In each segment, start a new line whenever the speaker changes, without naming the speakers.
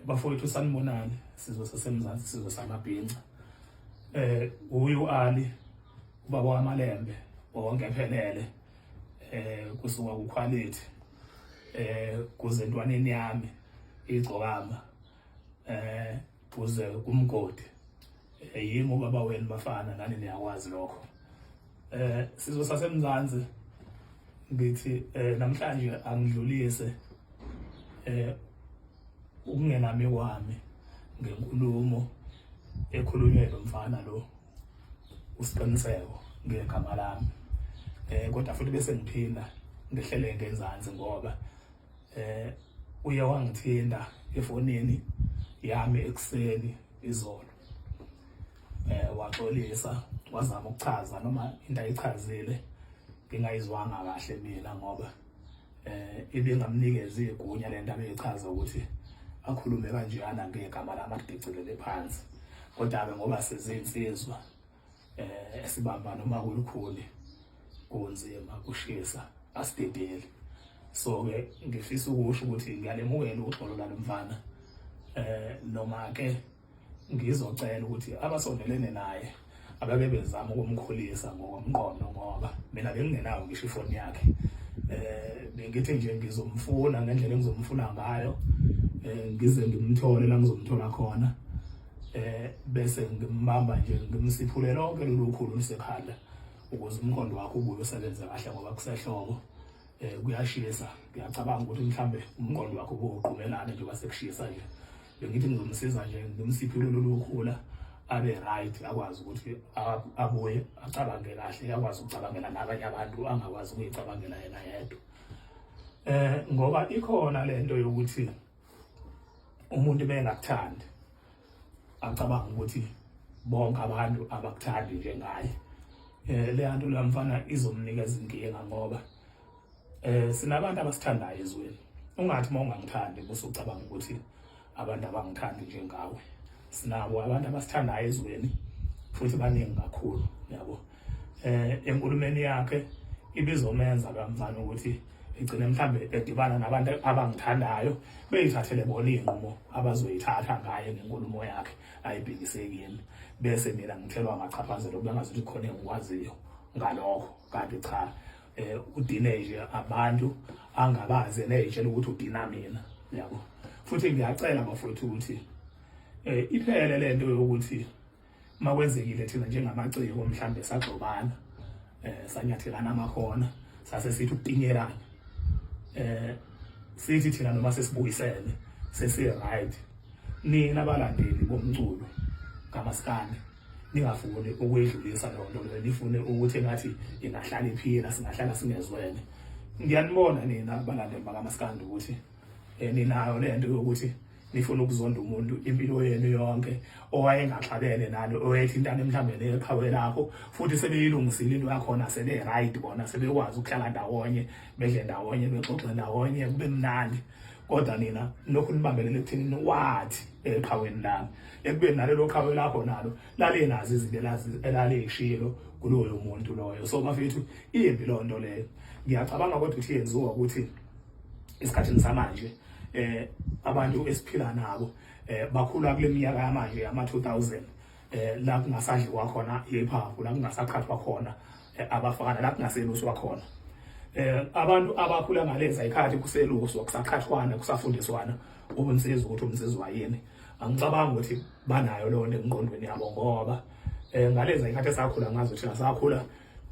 Bafowethu sanibonani sizwe sasemzansi sizwe samabhinca. Uyu Ali ubaba wamalembe wonke ephelele kusuka kuquality kuze ntwaneni yami igcokama kuze kumgodi yimi ubaba wenu bafana nani niyakwazi lokho. Sizwe sasemzansi ngithi namhlanje angidlulise ukungenami kwami ngenkulumo ekhulunywe lomfana lo usiqiniseko ngegama lami, kodwa futhi bese ngiphinda ngehlele ngenzansi ngoba uye wangithinda efonini yami ekuseni izolo, waxolisa wazama ukuchaza noma into ayichazile ngingayizwanga kahle mina ngoba ibingamnikeza igunya lento abeyichaza ukuthi akhulume kanjena ngegama lami adicilele phansi. Kodwa-ke ngoba sizinsizwa esibamba noma kulukhuni kunzima kushisa asidedeli, so-ke ngifisa ukusho ukuthi ngiyalemukela uxolo lalo mfana, noma-ke ngizocela ukuthi abasondelene naye abake bezama ukumkhulisa ngokomqondo ngoba mina bengingenayo ngisho ifoni yakhe. Bengithi nje ngizomfuna ngendlela engizomfuna ngayo, ngize ngimthole la ngizomthola khona, bese ngimbamba nje ngimsiphule lonke lolu khulu lisekhanda ukuze umqondo wakhe ubuye usebenze kahle ngoba kusehloko kuyashisa. Ngiyacabanga ukuthi mhlambe umqondo wakhe ubuqumelana njengoba sekushisa nje. Bengithi ngizomsiza nje ngimsiphule lolu khula abe right, akwazi ukuthi abuye acabange kahle, akwazi ukucabangela nabanye abantu angakwazi ukuyicabangela yena yedwa. Ngoba ikhona lento yokuthi umuntu bengakuthandi acabanga ukuthi bonke abantu abakuthandi njengaye. Le nto lamfana izomnikeza inkinga ngoba sinabantu abasithandayo ezweni. Ungathi uma ungangithandi bese ucabanga ukuthi abantu abangithandi njengawe. Sinabo abantu abasithandayo ezweni futhi baningi kakhulu, yabo. Enkulumeni yakhe ibizomenza lo mfana ukuthi igcine mhlambe edibana nabantu abangithandayo beyithathele bona inqumo abazoyithatha ngaye ngenkulumo yakhe ayibhikisekile, bese mina ngithelwa amachaphazelo bengazuthi khona engikwaziyo ngalokho. Kanti cha, udine nje abantu angabazi nejela ukuthi udina mina, yabo. Futhi ngiyacela bafowethu ukuthi iphele lento yokuthi makwenzekile thina njengamaciko mhlambe sagxobana, sanyathelana amakhona sase sithi ukutingelana, sithi thina noma sesibuyisene sesi right. Nina abalandeli bomculo kaMaskandi ningafuni ukwedlulisa lonto leyo, nifune ukuthi engathi ingahlala iphila, singahlala singezwene. Ngiyanibona nina abalandeli bakaMaskandi ukuthi ninayo lento yokuthi nifuna ukuzonda umuntu impilo yenu yonke owayengaxabene nalo, owayethintana mhlambe neqhawe lakho, futhi sebeyilungisile into yakhona, sebe right bona, sebekwazi ukuhlala ndawonye, bedle ndawonye, bexoxe ndawonye, kube mnandi. Kodwa nina lokhu nibambelele ekutheni wathi eqhaweni lami, ekubeni nalelo qhawe lakho nalo lalenazi izinto elalishilo kuloyo muntu loyo. So bafethu imbi lonto leyo. Ngiyacabanga kodwa ukuthi yenziwa ukuthi isikhathini samanje abantu esiphila nabo bakhula kule minyaka yamanje ama-2000, la kungasadliwa khona iphaphu, la kungasaqhathwa khona abafana, la kungaseluswa khona. Abantu abakhula ngalezi ikhathi kuseluswa, kusaqhathwana, kusafundiswana ubunsizi ukuthi umsizwa yini. Angicabanga ukuthi banayo leyo nto engqondweni yabo ngoba ngalezi ikhathi esakhula ngazo thina sakhula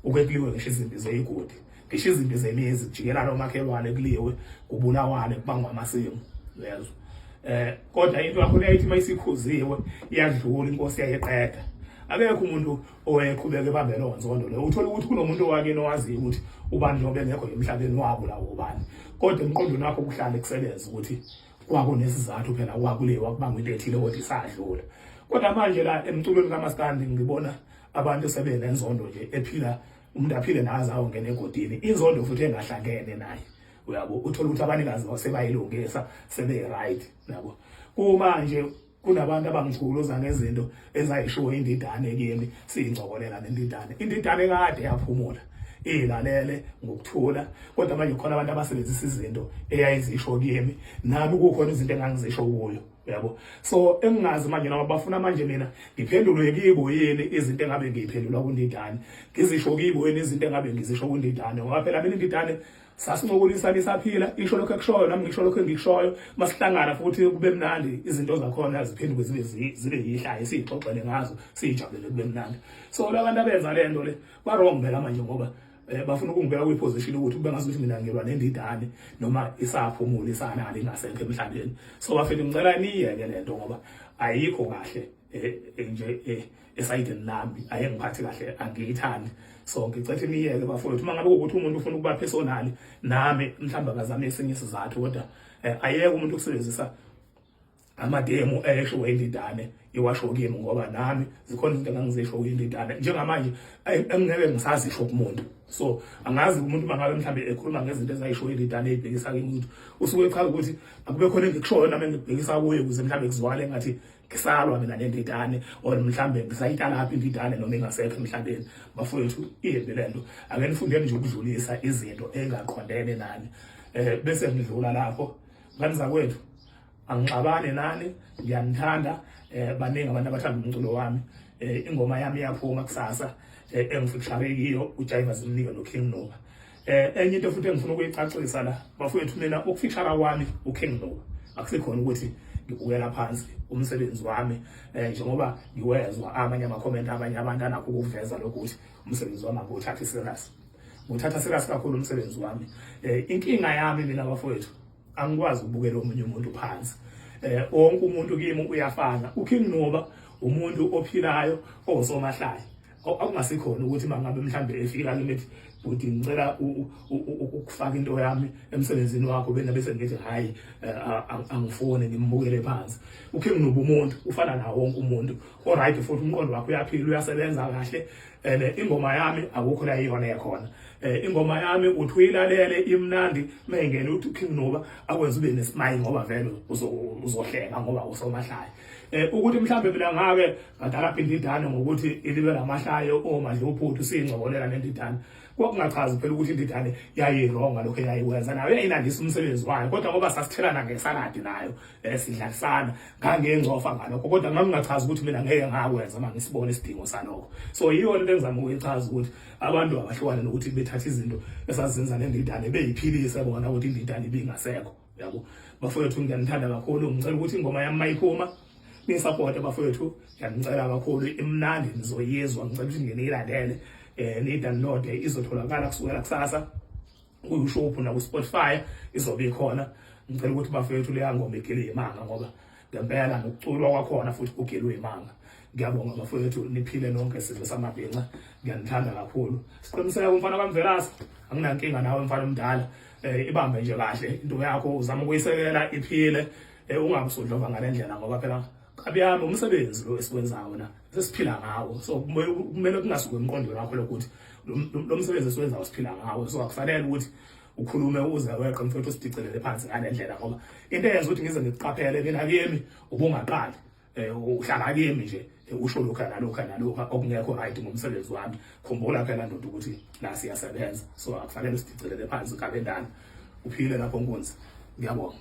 ukwekuliwe ngisho izimbi zeyigodi, ngisho izimbi zemizi kujikelana omakhelwane, kuliwe kubulawane, kubangwa amasimu lezo. Kodwa into yakho leyithi mayisikhuziwe iyadlula, inkosi yayeqeda. Akekho umuntu owayeqhubeka ebambe leyo nzondo leyo. Uthola ukuthi kunomuntu owakini owaziyo ukuthi ubani noma bengekho emhlabeni wabo lawo ubani, kodwa emqondweni wakho kuhlale kusebenza ukuthi kwakunesizathu phela kwakuliwa kubanga into ethile kodwa isadlula. Kodwa manje la emculweni kaMaskandi ngibona abantu sebenenzondo nje ephila, umuntu aphile nazawo ngene egodini, inzondo futhi engahlangene naye, uyabo. Uthola ukuthi abanikazi sebayilungisa, sebe right, yabo. Kumanje kunabantu abangiculuza ngezinto ezayishiwo indidane kimi, siyingcokolela nendidane. Indidane kade yaphumula, ilalele ngokuthula. Kodwa manje khona abantu abasebenzisa izinto eyayizisho kimi, nami kukhona izinto engangizisho kuyo, yabo. So engingazi manje noma bafuna manje mina ngiphendulwe kibo yini izinto engabe ngiyiphendula kuNdidane, ngizisho kibo yini izinto engabe ngizisho kuNdidane, ngoba phela mina uNdidane sasincokolisana isaphila, isho lokho ekushoyo nami ngisho lokho engikushoyo, masihlangana futhi kube mnandi, izinto zakhona ziphenduke zibe yihlaya, siyixoxele ngazo, siyijabulele kube mnandi. So labantu abenza le nto le ba-wrong phela manje, ngoba bafuna ukungibeka kwi-position ukuthi kube ngazuthi mina ngilwa neNdidane noma isaphumula isanalo ingasekho emhlabeni. So bafethu ngicela niyeke le nto ngoba ayikho kahle nje esayidini nami, ayengiphathi kahle, angiyithandi. So ngicela niyeke bafowethu, uma ngabe ukuthi umuntu ufuna ukuba personal nami mhlawumbe akazame esinye isizathu, kodwa ayeke umuntu ukusebenzisa amademo esho weNdidane iwasho kimi, ngoba nami zikhona izinto engangizisho kuNdidane njengamanje engeke ngisazisho kumuntu. So angazi umuntu mangabe mhlambe ekhuluma ngezinto ezayisho weNdidane ebhekisa kimi ukuthi usuke echaza ukuthi akube khona engikushoyo nami engibhekisa kuye ukuze mhlambe kuzwakale ngathi ngisalwa mina neNdidane, or mhlambe ngisayitala lapha iNdidane noma engasekho emhlabeni. Bafowethu imbi lento, ake nifundeni nje ukudlulisa izinto engaqondene nani, bese ngidlula lapho. Ngani zakwethu, angixabane nani, ngiyanithanda, baningi abantu abathanda umculo wami. Ingoma yami iyaphuma kusasa engifixare kiyo uJaiva Zimnike noKing Noba. Enye into futhi engifuna ukuyicacisa la bafowethu, mina ukufixara kwami uKing Noba akusekhona ukuthi ngibukela phansi umsebenzi wami, njengoba ngiwezwa amanye ama-comment abanye abantu anakho ukuveza lokho ukuthi umsebenzi wami nguthatha serious, nguthatha serious kakhulu umsebenzi wami. Inkinga yami mina bafowethu, angikwazi ukubukela omunye umuntu phansi. Wonke umuntu kimi uyafana. uKing Noba umuntu ophilayo osomahlaya, akungasikhona ukuthi mangabe mhlambe efika kimi ukuthi ngicela ukufaka into yami emsebenzini wakho bese ngithi hayi angifone ngimbukele phansi. uKing Noba umuntu ufana nawo wonke umuntu, alright, futhi umqondo wakho uyaphila, uyasebenza kahle, ingoma yami akukho la iyona yakhona. Ingoma yami uthi uyilalele imnandi, mengene uthi uKing Noba akwenza ube nesimile ngoba vele uzohleka ngoba usomahlaya. Ukuthi mhlambe mina ngake ngadala iNdidane ngokuthi ilibe lamahlayo omadlophuthi siyingcokolela neNdidane, kwakungachazi phela ukuthi iNdidane yayironga lokho eyayiwenza, nayo yayinandisa umsebenzi wayo, kodwa ngoba sasithelana ngesaladi nayo sidlalisana, ngangengcofa ngalokho, kodwa ngangingachazi ukuthi mina ngeke ngakwenza mangisibona isidingo salokho. So yiyo lento engizama ukuyichaza ukuthi abantu abahlukane nokuthi bethatha izinto esazenza neNdidane beyiphilise bona ukuthi iNdidane ibingasekho, yabo. Bafowethu ngiyanithanda kakhulu, ngicela ukuthi ingoma yami mayiphuma nisupporte bafowethu, ngiyacela kakhulu, imnandi nizoyizwa, ngicela ukuthi ngeniyilandele, niyidownloade, izotholakala kusukela kusasa ku-YouTube na ku-Spotify, izobe ikhona. Ngicela ukuthi bafowethu leya ngoma igelwe imanga, ngoba ngempela nokuculwa kwakhona futhi kugelwe imanga. Ngiyabonga bafowethu, niphile nonke sizwe samabhinqa, ngiyanithanda kakhulu. Siqiniseka umfana kaMvelase, anginankinga nawe mfana omdala, ibambe nje kahle into yakho, uzama ukuyisekela iphile, ungabusudlova ngale ndlela, ngoba phela kabiyami umsebenzi lo esiwenzayo na sesiphila ngawo. So kumele kungasuke emqondweni wakho lokuthi lo msebenzi esiwenzayo siphila ngawo. So akufanele ukuthi ukhulume uze weqe mfowethu usidicelele phansi ngale ndlela, ngoba into eyenza ukuthi ngize ngiqaphele mina kimi ubungaqali, uhlala kimi nje usho lokho nalokho okungekho right ngomsebenzi wami. Khumbula phela ndoda ukuthi la siyasebenza, so akufanele usidicelele phansi kabendana, uphile lapho Nkunzi. Ngiyabonga.